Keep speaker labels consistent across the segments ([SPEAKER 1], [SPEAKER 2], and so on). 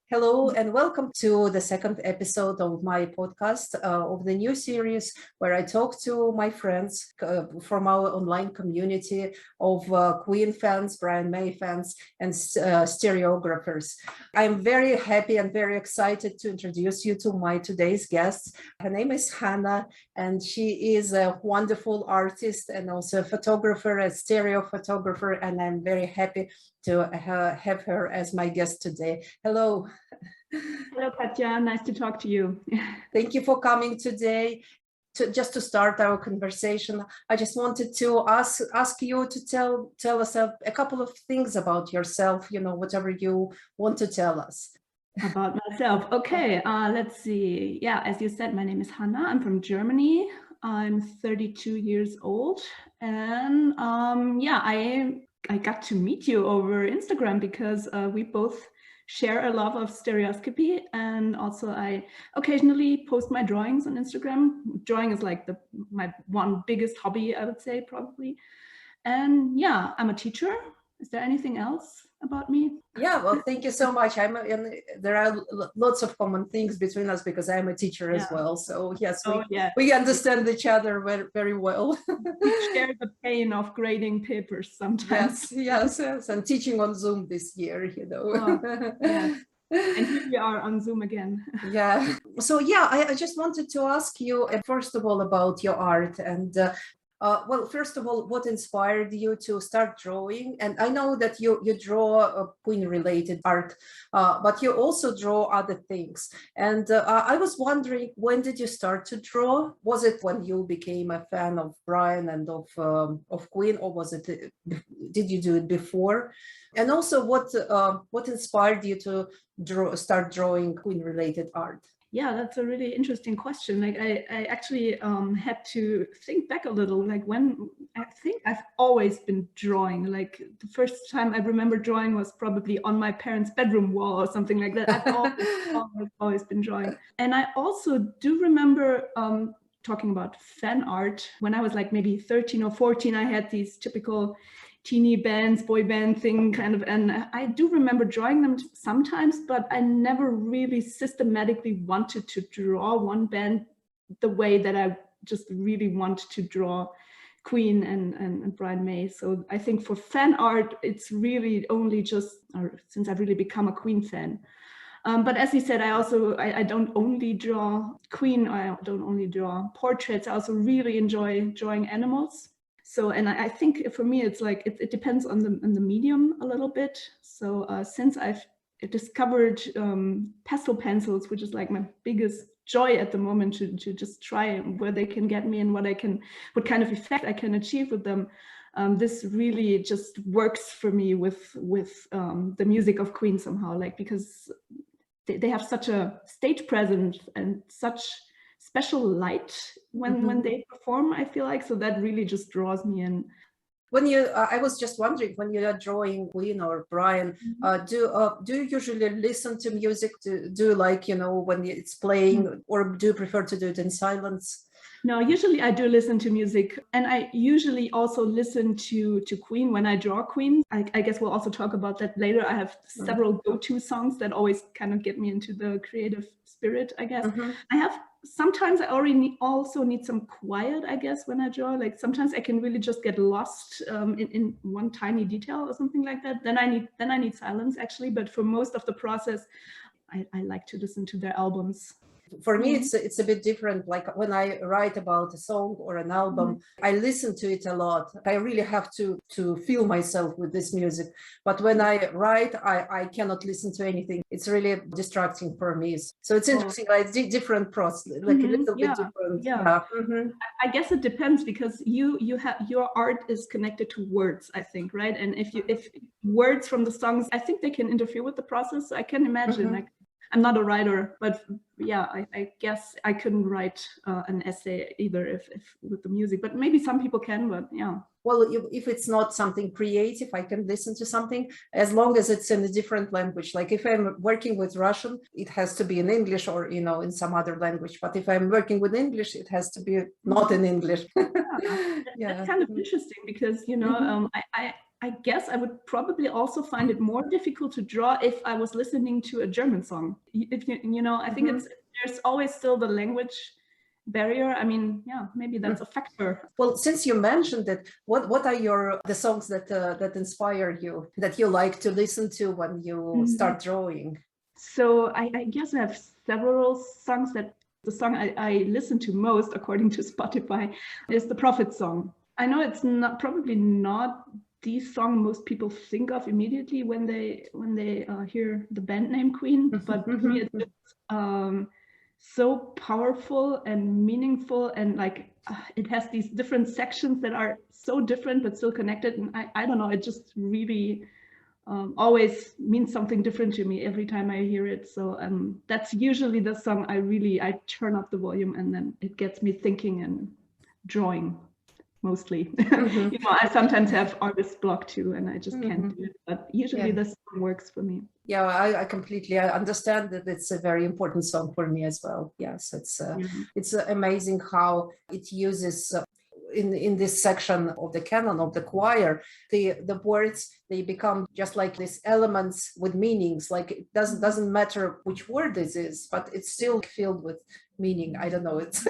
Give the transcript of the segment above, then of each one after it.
[SPEAKER 1] Hello and welcome to the second episode of my podcast of the new series where I talk to my friends from our online community of Queen fans, Brian May fans, and stereographers. I'm very happy and very excited to introduce you to my today's guest. Her name is Hanna, and she is a wonderful artist and also a photographer, a stereo photographer, and I'm very happy to have her as my guest today. Hello.
[SPEAKER 2] Hello, Katya. Nice to talk to you.
[SPEAKER 1] Thank you for coming today. Just to start our conversation, I just wanted to ask you to tell us a couple of things about yourself, whatever you want to tell us.
[SPEAKER 2] About myself. Okay, let's see. Yeah, as you said, my name is Hanna. I'm from Germany. I'm 32 years old. And I got to meet you over Instagram because we both share a love of stereoscopy, and also I occasionally post my drawings on Instagram. Drawing is like my one biggest hobby, I would say, probably. And yeah, I'm a teacher. Is there anything else about me?
[SPEAKER 1] Yeah, well, thank you so much. There are lots of common things between us because I'm a teacher as well. So yes, we understand each other very, very well.
[SPEAKER 2] We share the pain of grading papers sometimes.
[SPEAKER 1] Yes, and teaching on Zoom this year,
[SPEAKER 2] Yes. And here we are on Zoom again.
[SPEAKER 1] Yeah. So yeah, I just wanted to ask you first of all about your art and. Well, first of all, what inspired you to start drawing? And I know that you draw Queen-related art, but you also draw other things. And I was wondering, when did you start to draw? Was it when you became a fan of Brian and of Queen, or was it did you do it before? And also, what inspired you to start drawing Queen-related art?
[SPEAKER 2] Yeah, that's a really interesting question. Like I actually had to think back a little, like when I think I've always been drawing. Like the first time I remember drawing was probably on my parents' bedroom wall or something like that. I've always been drawing. And I also do remember talking about fan art. When I was like maybe 13 or 14, I had these typical teeny bands, boy band thing kind of, and I do remember drawing them sometimes, but I never really systematically wanted to draw one band the way that I just really want to draw Queen and Brian May. So I think for fan art, it's really only just, since I've really become a Queen fan. But as you said, I don't only draw Queen, I don't only draw portraits, I also really enjoy drawing animals. So, and I think for me, it's like, it depends on the medium a little bit. So since I've discovered pastel pencils, which is like my biggest joy at the moment to just try where they can get me and what kind of effect I can achieve with them. This really just works for me with the music of Queen somehow, like, because they have such a stage presence and such special light when they perform, I feel like, so that really just draws me in.
[SPEAKER 1] When I was just wondering, when you are drawing Queen or Brian, do you usually listen to music? Do you like, when it's playing, or do you prefer to do it in silence?
[SPEAKER 2] No, usually I do listen to music, and I usually also listen to Queen when I draw Queen. I guess we'll also talk about that later. I have several go-to songs that always kind of get me into the creative spirit, I guess. Sometimes I also need some quiet, I guess, when I draw. Like sometimes I can really just get lost in one tiny detail or something like that. Then I need silence, actually. But for most of the process, I like to listen to their albums.
[SPEAKER 1] For me, it's a bit different. Like when I write about a song or an album, I listen to it a lot. I really have to feel myself with this music. But when I write, I cannot listen to anything. It's really distracting for me. So it's interesting, like different process, like a little bit different.
[SPEAKER 2] Yeah. I guess it depends, because your art is connected to words, I think, right? And if words from the songs, I think they can interfere with the process. So I can imagine, like, I'm not a writer, but yeah, I guess I couldn't write an essay either if with the music, but maybe some people can, but yeah.
[SPEAKER 1] Well, if it's not something creative, I can listen to something as long as it's in a different language. Like if I'm working with Russian, it has to be in English or, in some other language. But if I'm working with English, it has to be not in English.
[SPEAKER 2] That's kind of interesting because, I guess I would probably also find it more difficult to draw if I was listening to a German song. If you know, I think there's always still the language barrier. I mean, yeah, maybe that's a factor.
[SPEAKER 1] Well, since you mentioned it, what are the songs that inspire you, that you like to listen to when you start drawing?
[SPEAKER 2] So I guess I have several songs. That the song I listen to most, according to Spotify, is the Prophet song. I know it's probably not the song most people think of immediately when they hear the band name Queen, but for me it's just, so powerful and meaningful, and like it has these different sections that are so different but still connected, and I don't know, it just really always means something different to me every time I hear it. So that's usually the song I turn up the volume, and then it gets me thinking and drawing. Mostly. You know, I sometimes have artist block too, and I just can't do it, but usually this song works for me.
[SPEAKER 1] Yeah, I completely understand that it's a very important song for me as well. Yes, it's amazing how it uses in this section of the canon of the choir, the words, they become just like these elements with meanings. Like it doesn't matter which word this is, but it's still filled with meaning. I don't know, it's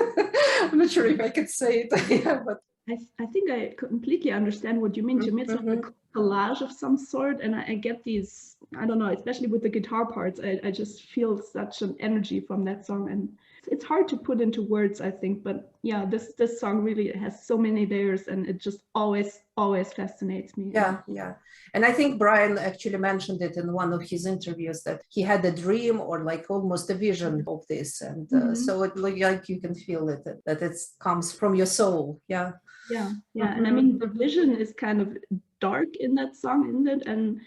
[SPEAKER 1] I'm not sure if I could say it. Yeah, but
[SPEAKER 2] I think I completely understand what you mean. To me, it's like a collage of some sort, and I get these, I don't know, especially with the guitar parts, I just feel such an energy from that song, and it's hard to put into words, I think, but yeah, this song really has so many layers, and it just always fascinates me.
[SPEAKER 1] Yeah. And I think Brian actually mentioned it in one of his interviews, that he had a dream or like almost a vision of this, and so it like you can feel it, that it comes from your soul. Yeah.
[SPEAKER 2] And I mean, the vision is kind of dark in that song, isn't it? And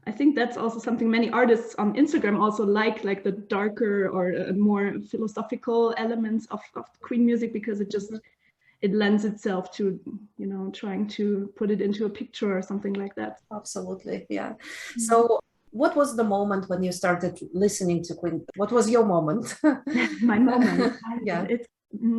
[SPEAKER 2] I think that's also something many artists on Instagram also like the darker or more philosophical elements of Queen music, because it lends itself to, you know, trying to put it into a picture or something like that.
[SPEAKER 1] Absolutely, yeah. So what was the moment when you started listening to Queen? What was your moment?
[SPEAKER 2] My moment.
[SPEAKER 1] Yeah.
[SPEAKER 2] It's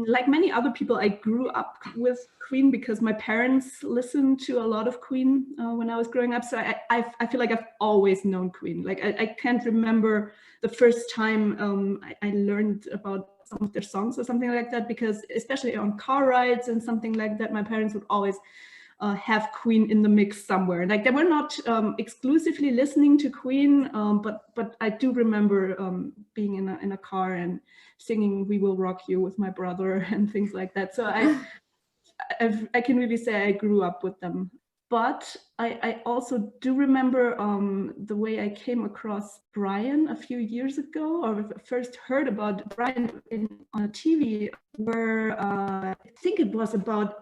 [SPEAKER 2] like many other people, I grew up with Queen because my parents listened to a lot of Queen when I was growing up. So I feel like I've always known Queen. Like I can't remember the first time I learned about some of their songs or something like that, because especially on car rides and something like that, my parents would always have Queen in the mix somewhere. Like they were not exclusively listening to Queen, but I do remember being in a car and singing "We Will Rock You" with my brother and things like that. So I can really say I grew up with them. But I also do remember the way I came across Brian a few years ago, or first heard about Brian on a TV, where I think it was about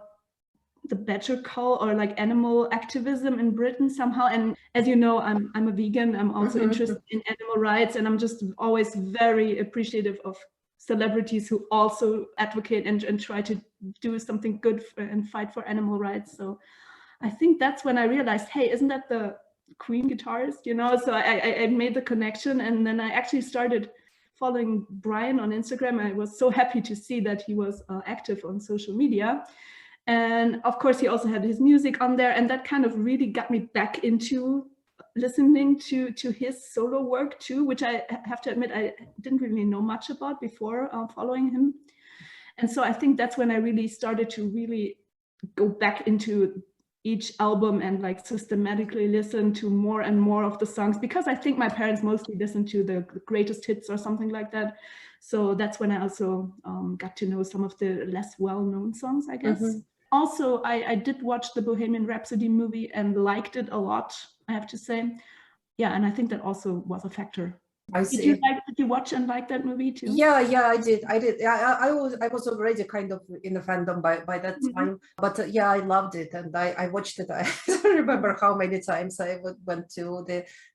[SPEAKER 2] the badger cull or like animal activism in Britain somehow. And as you know, I'm a vegan. I'm also interested in animal rights, and I'm just always very appreciative of celebrities who also advocate and try to do something good and fight for animal rights. So I think that's when I realized, hey, isn't that the Queen guitarist? You know, so I made the connection, and then I actually started following Brian on Instagram. I was so happy to see that he was active on social media. And of course, he also had his music on there, and that kind of really got me back into listening to his solo work too, which I have to admit I didn't really know much about before following him. And so I think that's when I really started to really go back into each album and like systematically listen to more and more of the songs, because I think my parents mostly listened to the greatest hits or something like that. So that's when I also got to know some of the less well-known songs, I guess. Also, I did watch the Bohemian Rhapsody movie and liked it a lot, I have to say. Yeah, and I think that also was a factor. Did you watch and like that movie too?
[SPEAKER 1] Yeah, I did. I was already kind of in the fandom by that time, but yeah, I loved it, and I watched it. I don't remember how many times I went to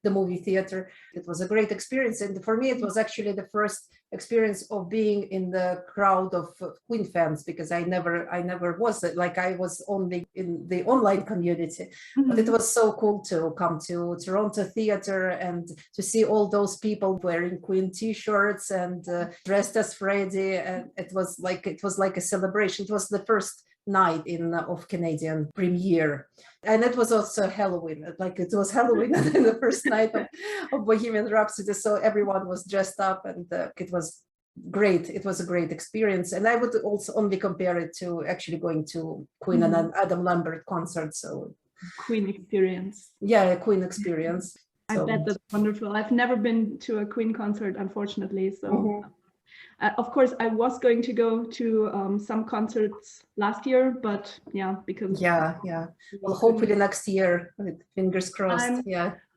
[SPEAKER 1] the movie theater. It was a great experience, and for me, it was actually the first experience of being in the crowd of Queen fans, because I never was, like, I was only in the online community. But it was so cool to come to Toronto theater and to see all those people wearing Queen t-shirts and dressed as Freddie, and it was like a celebration. It was the first night of Canadian premiere. And it was also Halloween, like it was Halloween in the first night of Bohemian Rhapsody. So everyone was dressed up, and it was great. It was a great experience. And I would also only compare it to actually going to Queen and Adam Lambert concert. So
[SPEAKER 2] Queen experience.
[SPEAKER 1] Yeah, a Queen experience.
[SPEAKER 2] I bet that's wonderful. I've never been to a Queen concert, unfortunately. So of course, I was going to go to some concerts last year, but because
[SPEAKER 1] well, hopefully next year, fingers crossed.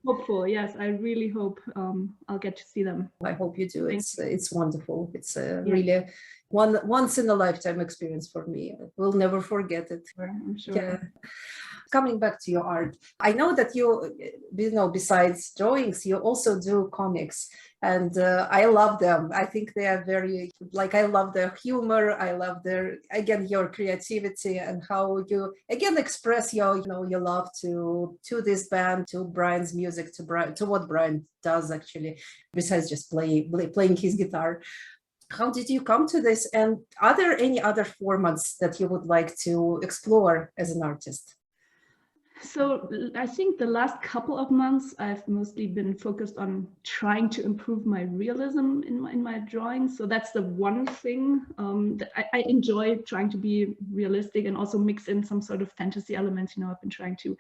[SPEAKER 2] Hopeful, yes. I really hope I'll get to see them.
[SPEAKER 1] I hope you do. It's wonderful. It's really once in a lifetime experience for me. We'll never forget it.
[SPEAKER 2] I'm sure.
[SPEAKER 1] Yeah. Coming back to your art, I know that you besides drawings, you also do comics, and I love them. I think they are very, I love their humor. I love your creativity and how you again express your love to this band, to Brian's music, to what Brian does actually, besides just playing his guitar. How did you come to this? And are there any other formats that you would like to explore as an artist?
[SPEAKER 2] So I think the last couple of months, I've mostly been focused on trying to improve my realism in my drawings. So that's the one thing that I enjoy, trying to be realistic and also mix in some sort of fantasy elements. I've been trying to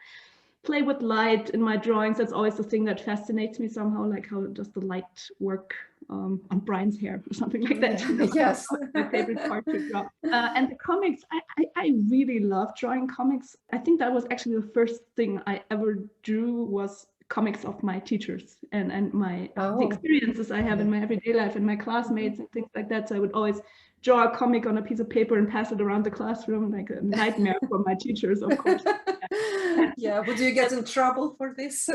[SPEAKER 2] play with light in my drawings. That's always the thing that fascinates me somehow, like how does the light work on Brian's hair or something like that.
[SPEAKER 1] Yes.
[SPEAKER 2] My favorite part to draw. And the comics, I really love drawing comics. I think that was actually the first thing I ever drew was comics of my teachers and the experiences I have in my everyday life and my classmates and things like that. So I would always draw a comic on a piece of paper and pass it around the classroom, like a nightmare for my teachers, of course.
[SPEAKER 1] Yeah, would you get in trouble for this?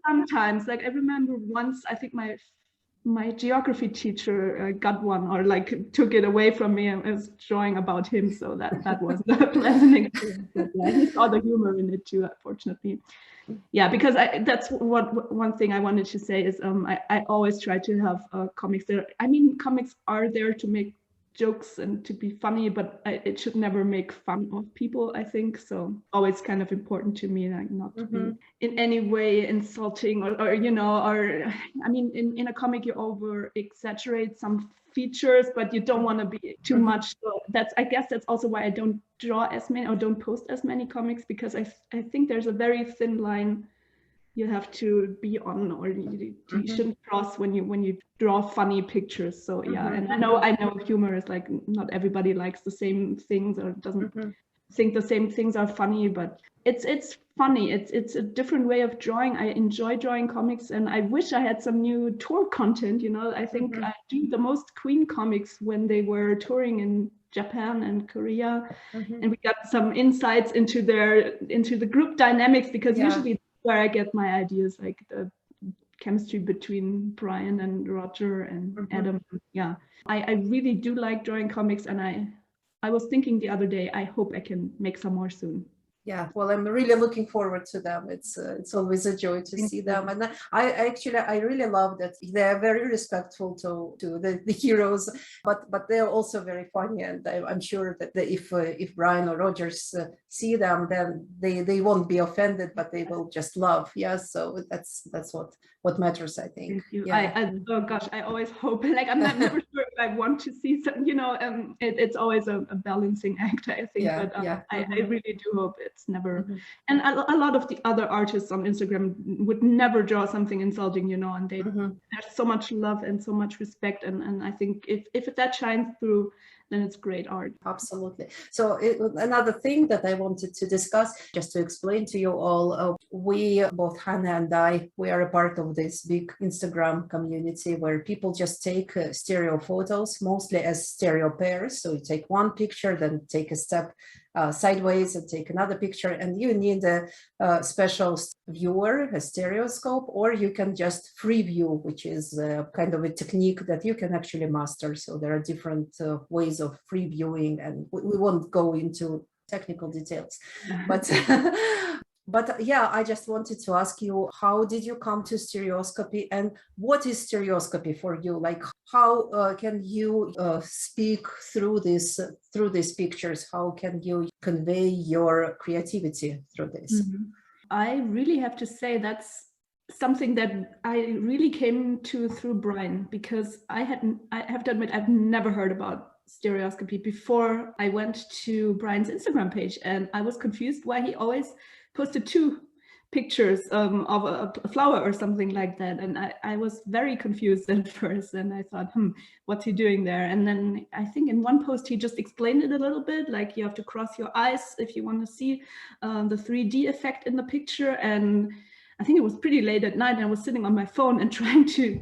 [SPEAKER 2] Sometimes, I remember once, I think my geography teacher got one or took it away from me and was drawing about him, so that was a pleasant experience. But he saw the humor in it too, unfortunately. Because that's one thing I wanted to say is I always try to have comics there. I mean, comics are there to make jokes and to be funny, but it should never make fun of people, I think. So always kind of important to me, not to be in any way insulting or I mean, in a comic you over exaggerate some features, but you don't want to be too much. So I guess that's also why I don't draw as many or don't post as many comics, because I think there's a very thin line you have to be on, or you shouldn't cross when you draw funny pictures. So and I know humor is not everybody likes the same things or doesn't think the same things are funny, but it's funny. It's a different way of drawing. I enjoy drawing comics, and I wish I had some new tour content. I think I do the most Queen comics when they were touring in Japan and Korea, and we got some insights into the group dynamics, because usually where I get my ideas, like the chemistry between Brian and Roger and Adam. I really do like drawing comics, and I was thinking the other day, I hope I can make some more soon.
[SPEAKER 1] Yeah, well, I'm really looking forward to them. It's always a joy to see them, and I really love that they're very respectful to the heroes, but they're also very funny, and I'm sure that if Brian or Rogers see them, then they won't be offended, but they will just love. So that's what matters, I think.
[SPEAKER 2] Thank you. Oh gosh, I always hope. I'm never sure if I want to see some. It's always a balancing act, I think. I really do hope it's never. And a lot of the other artists on Instagram would never draw something insulting, and there's so much love and so much respect, and I think if that shines through, then it's great art.
[SPEAKER 1] Absolutely. So another thing that I wanted to discuss, just to explain to you all, we, both Hanna and I, we are a part of this big Instagram community where people just take stereo photos, mostly as stereo pairs. So you take one picture, then take a step sideways and take another picture, and you need a special viewer, a stereoscope, or you can just free view, which is kind of a technique that you can actually master. So there are different ways of free viewing, and we won't go into technical details, but But yeah, I just wanted to ask you, how did you come to stereoscopy, and what is stereoscopy for you? Like, how can you speak through these pictures? How can you convey your creativity through this?
[SPEAKER 2] I really have to say that's something that I really came to through Brian, because I have to admit, I've never heard about stereoscopy before I went to Brian's Instagram page, and I was confused why he always posted 2 pictures of a flower or something like that. And I was very confused at first, and I thought, what's he doing there? And then I think in one post he just explained it a little bit, like you have to cross your eyes if you want to see the 3D effect in the picture. And I think it was pretty late at night, and I was sitting on my phone and trying to,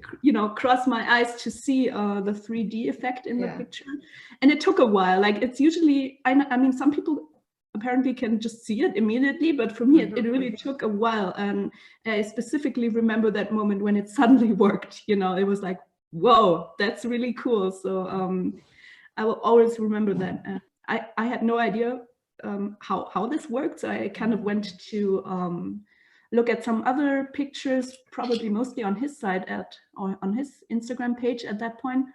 [SPEAKER 2] cross my eyes to see the 3D effect in the picture. And it took a while. Like, it's usually, I mean, some people apparently can just see it immediately, but for me, it really took a while. And I specifically remember that moment when it suddenly worked. It was like, whoa, that's really cool. So I will always remember that. I had no idea how this worked. So I kind of went to look at some other pictures, probably mostly on his side or on his Instagram page at that point.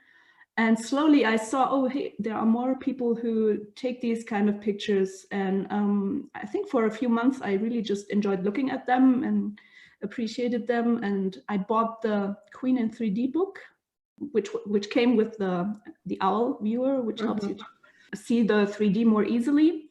[SPEAKER 2] And slowly I saw, oh, hey, there are more people who take these kind of pictures. And I think for a few months, I really just enjoyed looking at them and appreciated them. And I bought the Queen in 3D book, which came with the OWL viewer, which helps you to see the 3D more easily.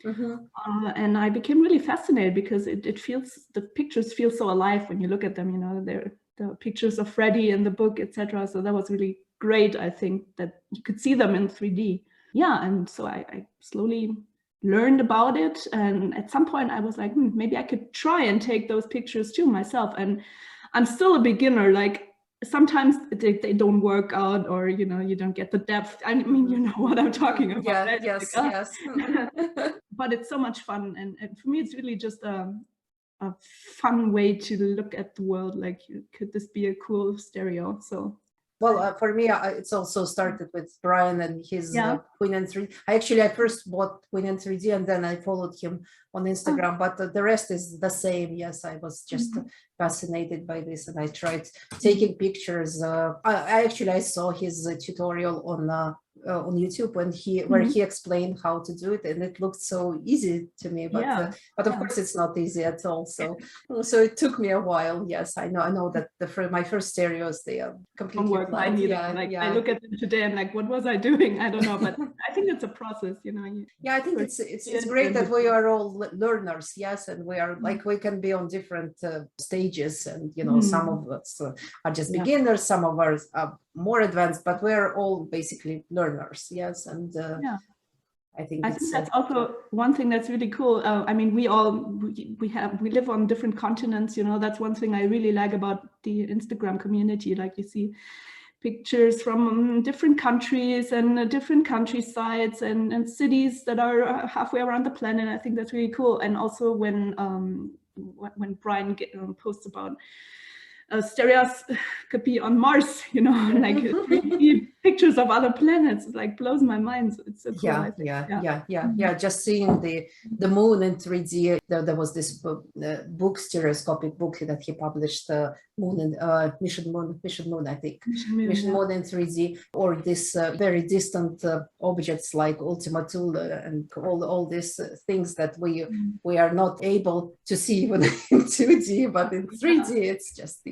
[SPEAKER 2] And I became really fascinated because the pictures feel so alive when you look at them. They're the pictures of Freddie in the book, etc. So that was really great, I think, that you could see them in 3D. Yeah, and so I slowly learned about it. And at some point I was like, maybe I could try and take those pictures too myself. And I'm still a beginner. Like, sometimes they don't work out, or you don't get the depth. I mean, you know what I'm talking about.
[SPEAKER 1] Yeah,
[SPEAKER 2] right?
[SPEAKER 1] yes,
[SPEAKER 2] Like,
[SPEAKER 1] yes.
[SPEAKER 2] But it's so much fun, and for me it's really just a fun way to look at the world. Like, could this be a cool stereo? So
[SPEAKER 1] well, for me, it's also started with Brian and his Queen and 3D. I first bought Queen and 3D, and then I followed him on Instagram, but the rest is the same. Yes, I was just fascinated by this, and I tried taking pictures. I saw his tutorial on YouTube where he explained how to do it, and it looked so easy to me. But of course, it's not easy at all. So it took me a while. Yes, I know that my first stereos, they are completely
[SPEAKER 2] flat. I look at them today and like, what was I doing? I don't know, but I think it's a process.
[SPEAKER 1] I think it's great that we are all learners. Yes, and we are like, we can be on different stages, and some of us are just beginners, some of us are more advanced, but we're all basically learners. Yes, and I think that's
[SPEAKER 2] also one thing that's really cool. I mean, we live on different continents. That's one thing I really like about the Instagram community. Like, you see pictures from different countries and different countrysides and cities that are halfway around the planet. I think that's really cool. And also when Brian posts about stereoscopy on Mars, like 3D pictures of other planets, it like blows my mind. It's so cool.
[SPEAKER 1] Yeah. Just seeing the moon in 3D. There was this book, stereoscopic book that he published, Moon and Mission Moon, I think. Mission Moon in 3D, or this very distant objects like Ultima Thule and all these things that we are not able to see even in 2D, but in 3D it's just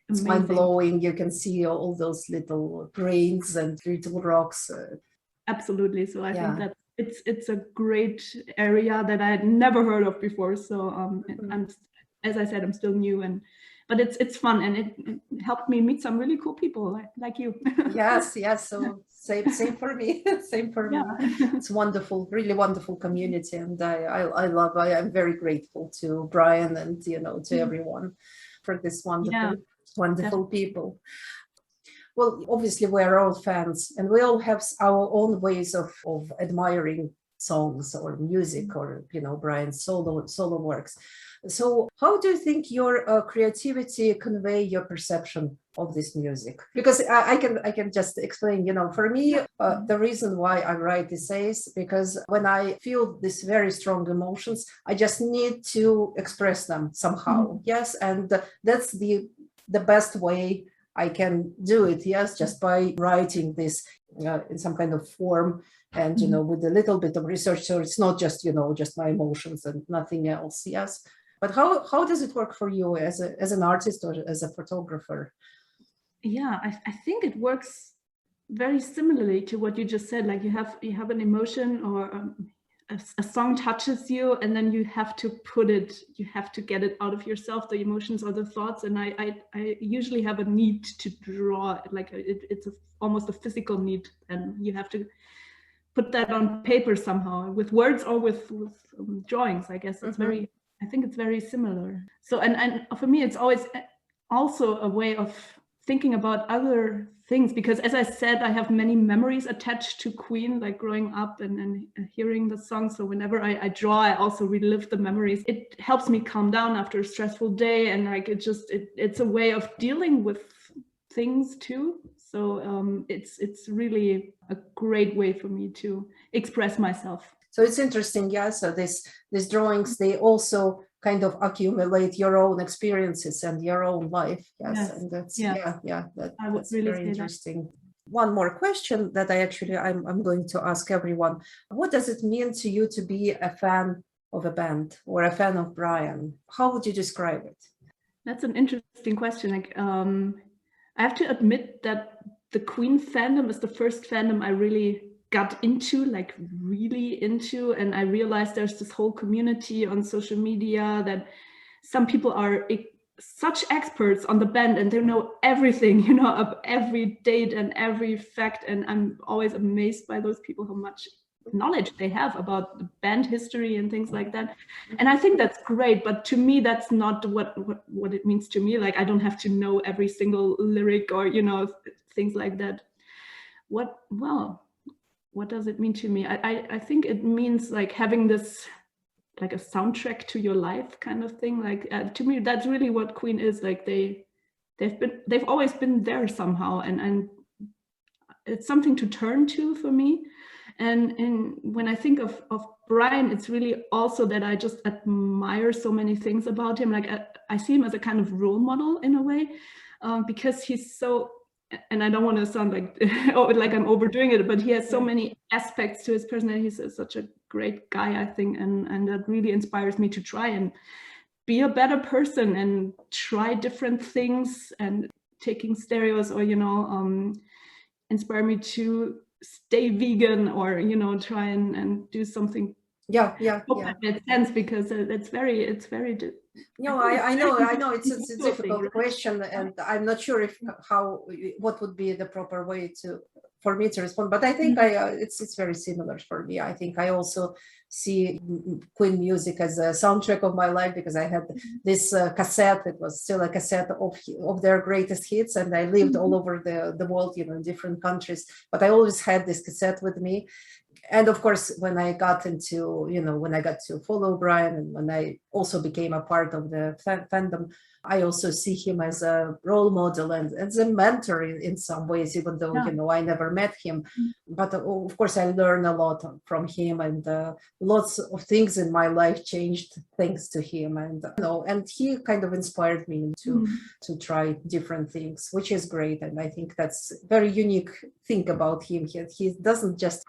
[SPEAKER 1] it's mind-blowing. You can see all those little grains and little rocks.
[SPEAKER 2] Absolutely. So I think that it's a great area that I had never heard of before. So I'm, as I said, I'm still new, but it's fun, and it helped me meet some really cool people like you.
[SPEAKER 1] Yes. So same for me. Same for me. It's wonderful, really wonderful community, and I'm very grateful to Brian and to everyone for this wonderful people. Well, obviously we are all fans, and we all have our own ways of admiring songs or music, or Brian's solo works. So how do you think your creativity convey your perception of this music? Because I can just explain, for me, the reason why I write essays, because when I feel these very strong emotions, I just need to express them somehow. Yes. And that's the best way I can do it. Yes. Just by writing this in some kind of form and, with a little bit of research. So it's not just, just my emotions and nothing else. Yes. But how does it work for you as an artist or as a photographer?
[SPEAKER 2] Yeah, I think it works very similarly to what you just said. Like you have an emotion or a song touches you, and then you have to get it out of yourself, the emotions or the thoughts. And I usually have a need to draw, like it's almost a physical need, and you have to put that on paper somehow with words or with drawings. I guess it's I think it's very similar. So and for me, it's always also a way of thinking about other things, because as I said, I have many memories attached to Queen, like growing up and hearing the song. So whenever I draw, I also relive the memories. It helps me calm down after a stressful day, and like it's a way of dealing with things too. So it's really a great way for me to express myself.
[SPEAKER 1] So it's interesting, yeah. So these drawings, they also kind of accumulate your own experiences and your own life. Yes, and that's that's really very interesting. One more question that I'm going to ask everyone: what does it mean to you to be a fan of a band or a fan of Brian? How would you describe it?
[SPEAKER 2] That's an interesting question. Like, I have to admit that the Queen fandom is the first fandom I really got into, like really into, and I realized there's this whole community on social media that some people are such experts on the band and they know everything, of every date and every fact, and I'm always amazed by those people, how much knowledge they have about the band history and things like that. And I think that's great, but to me that's not what it means to me. Like I don't have to know every single lyric or things like that. What does it mean to me? I think it means like having this, like a soundtrack to your life kind of thing. Like to me, that's really what Queen is. Like they've always been there somehow, and it's something to turn to for me. And when I think of Brian, it's really also that I just admire so many things about him. Like I see him as a kind of role model in a way, because he's so, and I don't want to sound like like I'm overdoing it, but he has so many aspects to his personality. He's such a great guy, I think, and that really inspires me to try and be a better person and try different things, and taking stereos or inspire me to stay vegan or try and do something. That makes sense, because it's very
[SPEAKER 1] I know it's a difficult question, and I'm not sure what would be the proper way for me to respond, but I think it's very similar for me. I think I also see Queen music as a soundtrack of my life, because I had this cassette. It was still a cassette of their greatest hits, and I lived all over the world, in different countries, but I always had this cassette with me. And of course, when I got to follow Brian, and when I also became a part of the fandom, I also see him as a role model and as a mentor in some ways, even though, I never met him. But of course, I learned a lot from him, and lots of things in my life changed thanks to him. And, and he kind of inspired me to try different things, which is great. And I think that's a very unique thing about him. He doesn't just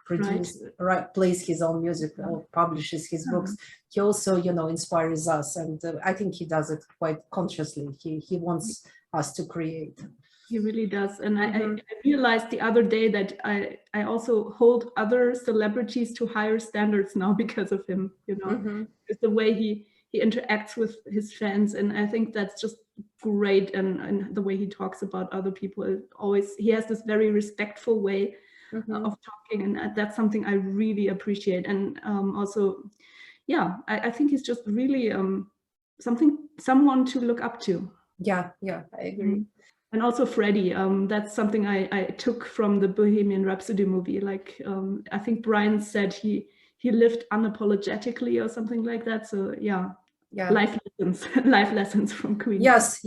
[SPEAKER 1] plays his own music or publishes his books. He also, inspires us, and I think he does it quite consciously. He wants us to create.
[SPEAKER 2] He really does. And I realized the other day that I also hold other celebrities to higher standards now because of him, It's the way he interacts with his fans. And I think that's just great. And the way he talks about other people, he has this very respectful way of talking. And that's something I really appreciate. And also, I think he's just really someone to look up to.
[SPEAKER 1] Yeah, I agree.
[SPEAKER 2] And also Freddie, that's something I took from the Bohemian Rhapsody movie. Like I think Brian said he lived unapologetically or something like that. So
[SPEAKER 1] Yeah.
[SPEAKER 2] life lessons from Queen.
[SPEAKER 1] Yes.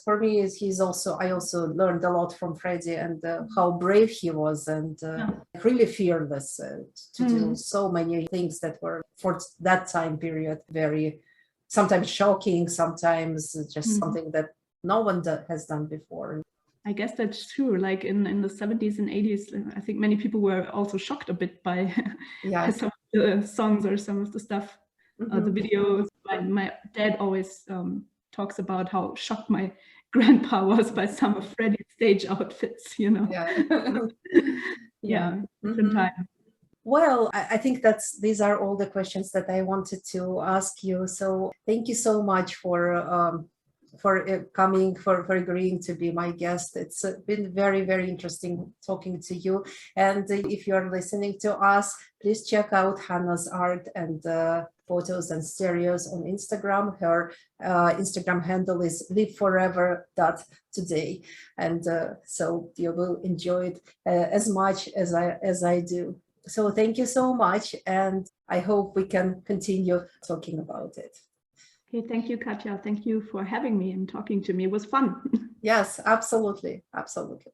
[SPEAKER 1] For me, I also learned a lot from Freddie, and how brave he was, and really fearless to do so many things that were for that time period very sometimes shocking, sometimes just something that no one has done before.
[SPEAKER 2] I guess that's true. Like in the 70s and 80s, I think many people were also shocked a bit by, by some of the songs or some of the stuff, the videos. My dad always talks about how shocked my grandpa was by some of Freddie's stage outfits, you know. Different time.
[SPEAKER 1] Well, I think these are all the questions that I wanted to ask you. So thank you so much for coming, for agreeing to be my guest. It's been very, very interesting talking to you. And if you're listening to us, please check out Hanna's art and photos and stereos on Instagram. Her Instagram handle is liveforever.today. And so you will enjoy it as much as I do. So thank you so much. And I hope we can continue talking about it.
[SPEAKER 2] Okay, thank you, Katya. Thank you for having me and talking to me. It was fun.
[SPEAKER 1] Yes, absolutely. Absolutely.